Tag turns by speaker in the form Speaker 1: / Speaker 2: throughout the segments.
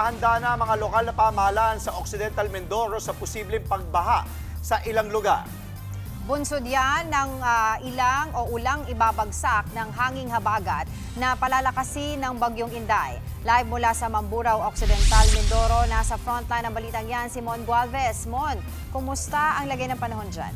Speaker 1: nakahanda na mga lokal na pamahalaan sa Occidental Mindoro sa posibleng pagbaha sa ilang lugar.
Speaker 2: Bunsod yan ng ilang o ulang ibabagsak ng hanging habagat na palalakasin ng Bagyong Inday. Live mula sa Mamburao, Occidental Mindoro, nasa frontline ng balitang yan si Mon Gualvez. Mon, kumusta ang lagay ng panahon dyan?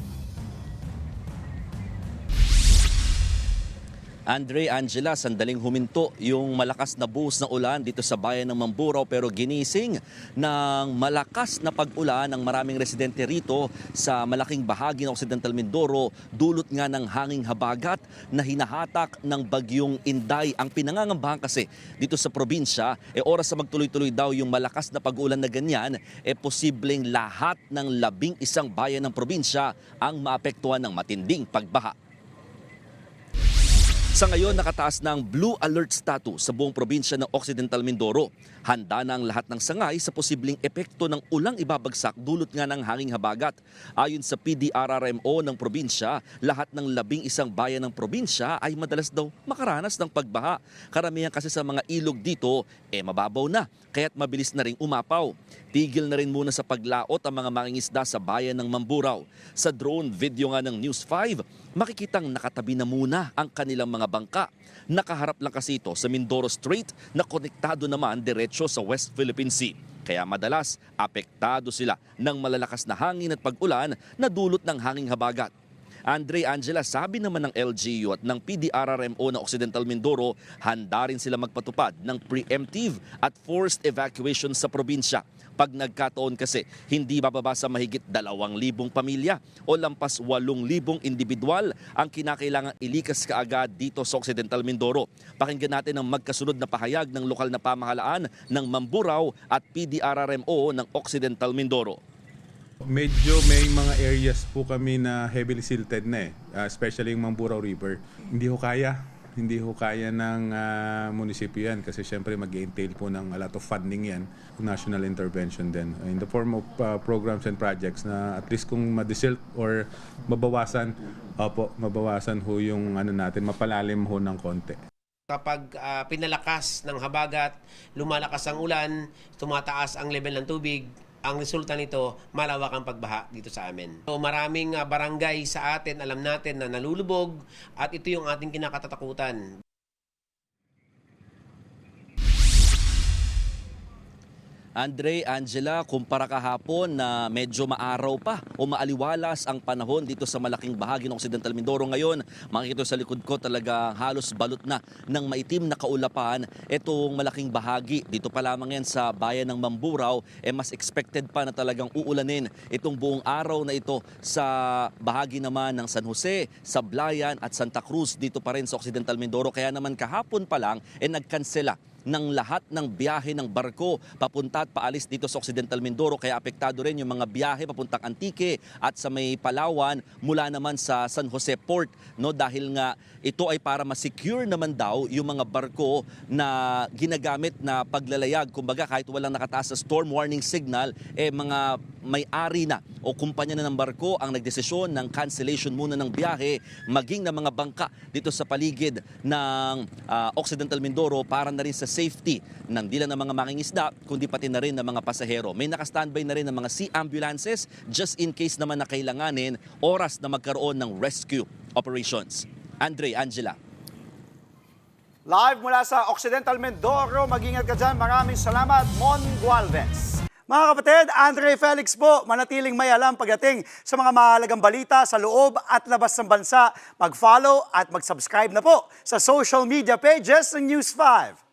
Speaker 3: Andre, Angela, sandaling huminto yung malakas na buhos na ulan dito sa bayan ng Mamburao pero ginising ng malakas na pag-ulan ng maraming residente rito sa malaking bahagi ng Occidental Mindoro dulot nga ng hanging habagat na hinahatak ng Bagyong Inday. Ang pinangangambahan kasi dito sa probinsya, oras na magtuloy-tuloy daw yung malakas na pag-ulan na ganyan, posibleng lahat ng 11 bayan ng probinsya ang maapektuhan ng matinding pagbaha. Sa ngayon, nakataas ng blue alert status sa buong probinsya ng Occidental Mindoro. Handa na ang lahat ng sangay sa posibleng epekto ng ulang ibabagsak dulot nga ng hanging habagat. Ayon sa PDRRMO ng probinsya, lahat ng 11 bayan ng probinsya ay madalas daw makaranas ng pagbaha. Karamihan kasi sa mga ilog dito, mababaw na, kaya't mabilis na ring umapaw. Tigil na rin muna sa paglaot ang mga mangingisda sa bayan ng Mamburao. Sa drone video nga ng News 5, makikitang nakatabi na muna ang kanilang mga bangka. Nakaharap lang kasi ito sa Mindoro Strait na konektado naman diretso sa West Philippine Sea. Kaya madalas apektado sila ng malalakas na hangin at pag-ulan na dulot ng hanging habagat. Andre, Angela, sabi naman ng LGU at ng PDRRMO ng Occidental Mindoro, handa rin sila magpatupad ng preemptive at forced evacuation sa probinsya. Pag nagkataon kasi, hindi bababa sa mahigit 2,000 pamilya o lampas 8,000 individual ang kinakailangang ilikas kaagad dito sa Occidental Mindoro. Pakinggan natin ang magkasunod na pahayag ng lokal na pamahalaan ng Mamburao at PDRRMO ng Occidental Mindoro.
Speaker 4: Medyo may mga areas po kami na heavily silted na especially yung Mamburao River. Hindi ho kaya ng munisipyo yan kasi syempre mag-entail po ng a lot of funding yan, national intervention din in the form of programs and projects na at least kung ma-desilt or mabawasan ho yung natin, mapalalim ho ng konti.
Speaker 5: Kapag pinalakas ng habagat, lumalakas ang ulan, tumataas ang level ng tubig, ang resulta nito, malawak ang pagbaha dito sa amin. So, maraming barangay sa atin, alam natin na nalulubog at ito yung ating kinakatatakutan.
Speaker 3: Andre, Angela, kumpara kahapon na medyo maaraw pa o maaliwalas ang panahon dito sa malaking bahagi ng Occidental Mindoro ngayon, makikita sa likod ko talaga halos balot na ng maitim na kaulapan itong malaking bahagi. Dito pa lamang yan sa bayan ng Mamburao, mas expected pa na talagang uulanin itong buong araw na ito sa bahagi naman ng San Jose, Sablayan at Santa Cruz dito pa rin sa Occidental Mindoro. Kaya naman kahapon pa lang nagkansela ng lahat ng biyahe ng barko papunta at paalis dito sa Occidental Mindoro, kaya apektado rin yung mga biyahe papuntang Antique at sa may Palawan mula naman sa San Jose Port, no, dahil nga ito ay para ma-secure naman daw yung mga barko na ginagamit na paglalayag. Kumbaga kahit walang nakataas sa storm warning signal, mga may-ari na o kumpanya na ng barko ang nagdesisyon ng cancellation muna ng biyahe, maging ng mga bangka dito sa paligid ng Occidental Mindoro para na rin sa safety ng di lang ng mga mangingisda, kundi pati na rin ng mga pasahero. May nakastandby na rin ng mga sea ambulances just in case naman na kailanganin oras na magkaroon ng rescue operations. Andre, Angela.
Speaker 1: Live mula sa Occidental Mindoro, mag-ingat ka dyan. Maraming salamat, Mon Gualvez. Mga kapatid, Andre Felix po, manatiling may alam pagdating sa mga mahalagang balita sa loob at labas ng bansa. Mag-follow at mag-subscribe na po sa social media pages ng News 5.